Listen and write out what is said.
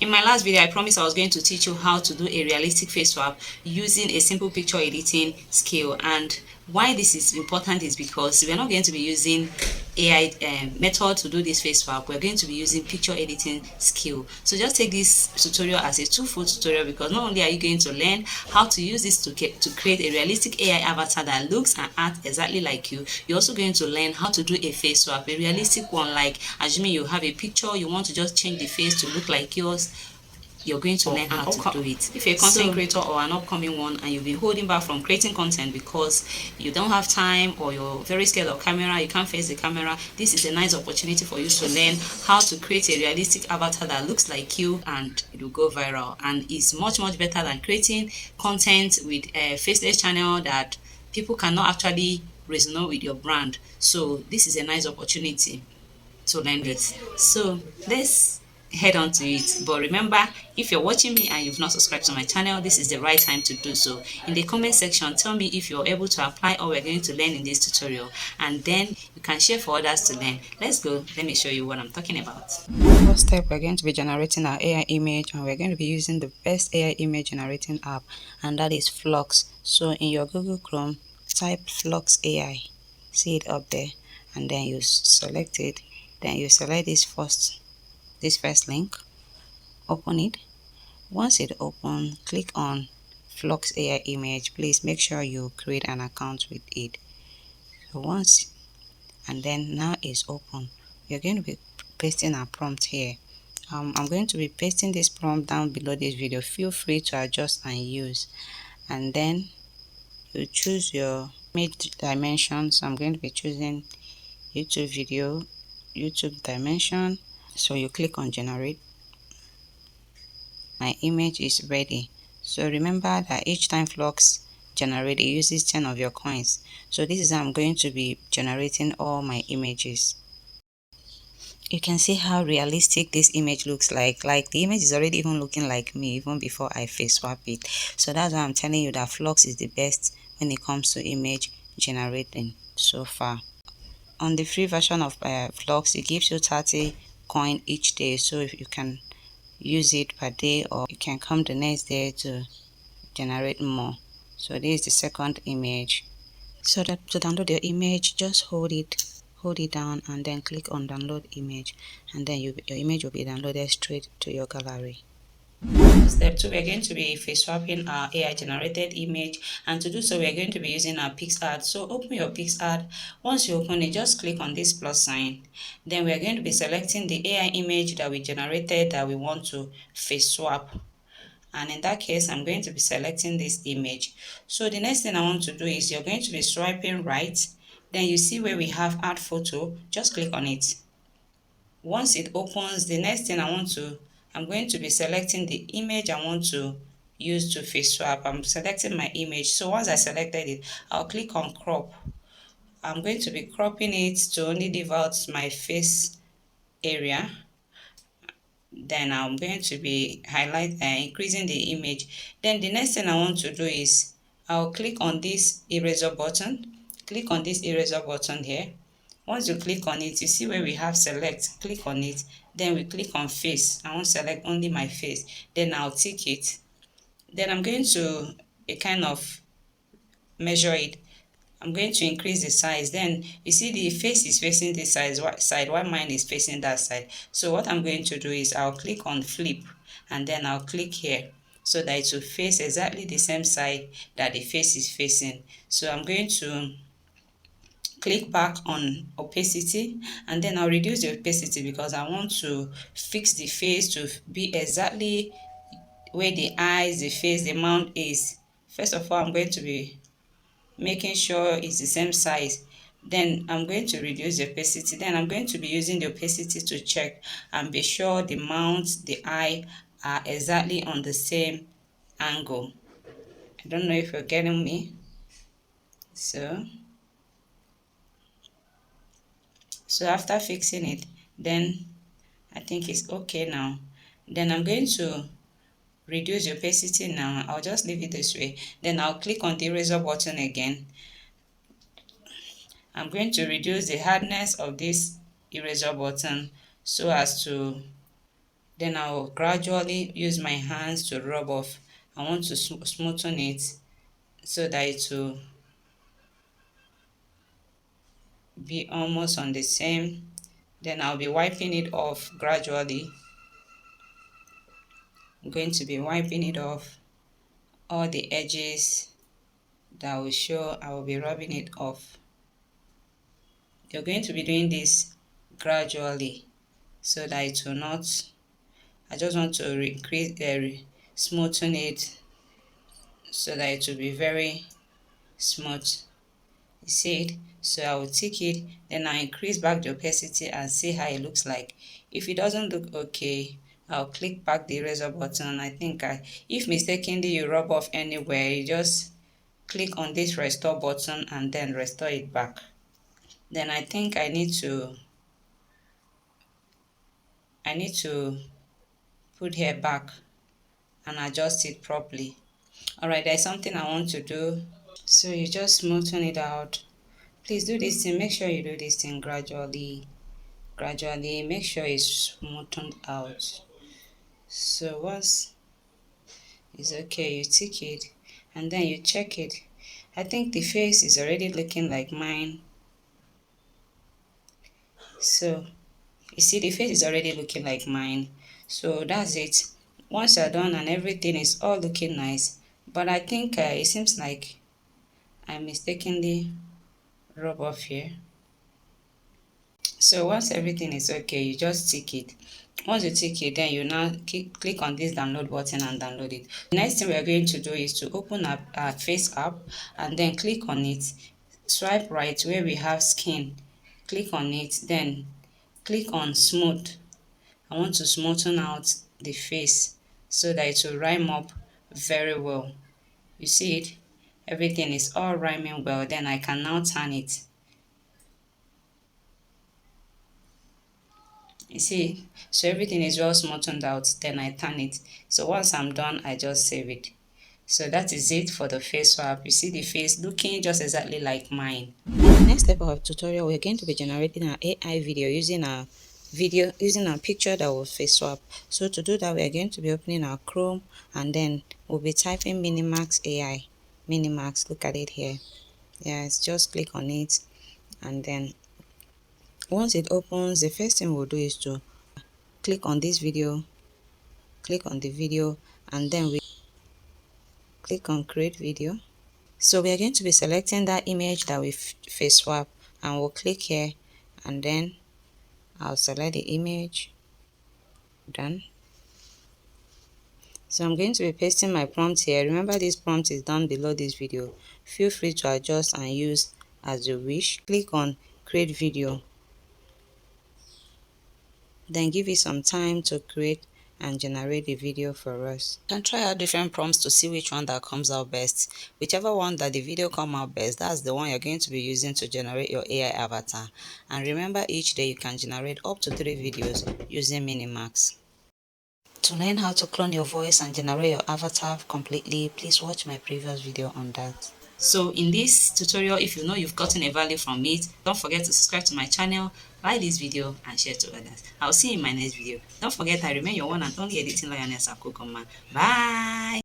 In my last video, I promised I was going to teach you how to do a realistic face swap using a simple picture editing skill. And why this is important is because we're not going to be using AI method to do this face swap. We're going to be using picture editing skill. So just take this tutorial as a two-fold tutorial, because not only are you going to learn how to use this to create a realistic AI avatar that looks and acts exactly like you're also going to learn how to do a face swap, a realistic one. Like assuming you have a picture, you want to just change the face to look like yours, you're going to learn how to do it. If you're a content creator or an upcoming one and you've been holding back from creating content because you don't have time or you're very scared of camera, you can't face the camera, this is a nice opportunity for you to learn how to create a realistic avatar that looks like you and it will go viral. And it's much better than creating content with a faceless channel that people cannot actually resonate with your brand. So this is a nice opportunity to learn it. So let's head on to it. But remember, if you're watching me and you've not subscribed to my channel, this is the right time to do so. In the comment section, tell me if you're able to apply all we're going to learn in this tutorial, and then you can share for others to learn. Let's go. Let me show you what I'm talking about. First step, we're going to be generating our AI image, and we're going to be using the best AI image generating app, and that is Flux. So in your Google Chrome, type Flux AI. See it up there, and then you select it. Then you select this first link, open it. Once it opens, click on Flux AI image. Please make sure you create an account with it. So once, and then now it's open, we're going to be pasting our prompt here. I'm going to be pasting this prompt down below this video. Feel free to adjust and use. And then you choose your image dimension. So I'm going to be choosing YouTube video, YouTube dimension. So you click on generate. My image is ready. So remember that each time Flux generate, it uses 10 of your coins. So this is how I'm going to be generating all my images. You can see how realistic this image looks like the image is already even looking like me even before I face swap it. So that's why I'm telling you that Flux is the best when it comes to image generating so far. On the free version of Flux, it gives you 30 coin each day, so if you can use it per day, or you can come the next day to generate more. So this is the second image. So that to download your image, just hold it down and then click on download image, and then your image will be downloaded straight to your gallery. Step 2, we're going to be face swapping our AI generated image, and to do so we're going to be using our PicsArt. So open your PicsArt. Once you open it, just click on this plus sign. Then we're going to be selecting the AI image that we generated that we want to face swap. And in that case, I'm going to be selecting this image. So the next thing I want to do is you're going to be swiping right. Then you see where we have add photo, just click on it. Once it opens, the next thing I'm going to be selecting the image I want to use to face swap. I'm selecting my image. So once I selected it, I'll click on crop. I'm going to be cropping it to only leave out my face area. Then I'm going to be increasing the image. Then the next thing I want to do is I'll click on this eraser button. Click on this eraser button here. Once you click on it, you see where we have select. Click on it. Then we click on face. I want to select only my face. Then I'll tick it. Then I'm going to kind of measure it. I'm going to increase the size. Then you see the face is facing this side while mine is facing that side. So what I'm going to do is I'll click on flip, and then I'll click here so that it will face exactly the same side that the face is facing. So I'm going to click back on opacity, and then I'll reduce the opacity because I want to fix the face to be exactly where the eyes, the face, the mouth is. First of all, I'm going to be making sure it's the same size. Then I'm going to reduce the opacity. Then I'm going to be using the opacity to check and be sure the mouth, the eye are exactly on the same angle. I don't know if you're getting me. So after fixing it, then I think it's okay now. Then I'm going to reduce the opacity now. I'll just leave it this way. Then I'll click on the eraser button again. I'm going to reduce the hardness of this eraser button so as to Then I'll gradually use my hands to rub off. I want to smoothen it so that it will be almost on the same. Then I'll be wiping it off gradually. I'm going to be wiping it off. All the edges that will show, I will be rubbing it off. You're going to be doing this gradually so that it will not, I just want to smoothen it so that it will be very smooth. You see it? So I will take it, then I increase back the opacity and see how it looks like. If it doesn't look okay, I'll click back the eraser button. I think if mistakenly you rub off anywhere, you just click on this restore button and then restore it back. Then I think I need to put hair back and adjust it properly. Alright, there's something I want to do. So you just smoothen it out. Please do this thing, make sure you do this thing gradually. Make sure it's smoothened out. So once it's okay, you take it and then you check it. I think the face is already looking like mine. So you see the face is already looking like mine. So that's it. Once you're done and everything is all looking nice, but I think it seems like I mistakenly rub off here. So once everything is okay, you just tick it. Once you tick it, then you now click on this download button and download it. The next thing we are going to do is to open up our face app and then click on it. Swipe right where we have skin. Click on it, then click on smooth. I want to smoothen out the face so that it will rhyme up very well. You see it? Everything is all rhyming well. Then I can now turn it. You see, so everything is well smoothened out, then I turn it. So once I'm done, I just save it. So that is it for the face swap. You see the face looking just exactly like mine. In the next step of our tutorial, we're going to be generating our AI video using our picture that will face swap. So to do that, we are going to be opening our Chrome and then we'll be typing Minimax AI. Minimax, look at it here. Yes, just click on it and then once it opens, the first thing we'll do is to click on this video, click on the video, and then we click on create video. So we are going to be selecting that image that we face swap and we'll click here and then I'll select the image. Done. So I'm going to be pasting my prompt here. Remember, this prompt is down below this video. Feel free to adjust and use as you wish. Click on create video, then give it some time to create and generate the video for us. You can try out different prompts to see which one that comes out best. Whichever one that the video come out best, that's the one you're going to be using to generate your AI avatar. And remember, each day you can generate up to 3 videos using Minimax. To learn how to clone your voice and generate your avatar completely, please watch my previous video on that. So in this tutorial, if you know you've gotten a value from it, don't forget to subscribe to my channel, like this video and share to others. I'll see you in my next video. Don't forget I remain your one and only editing lioness Akukoma. Bye!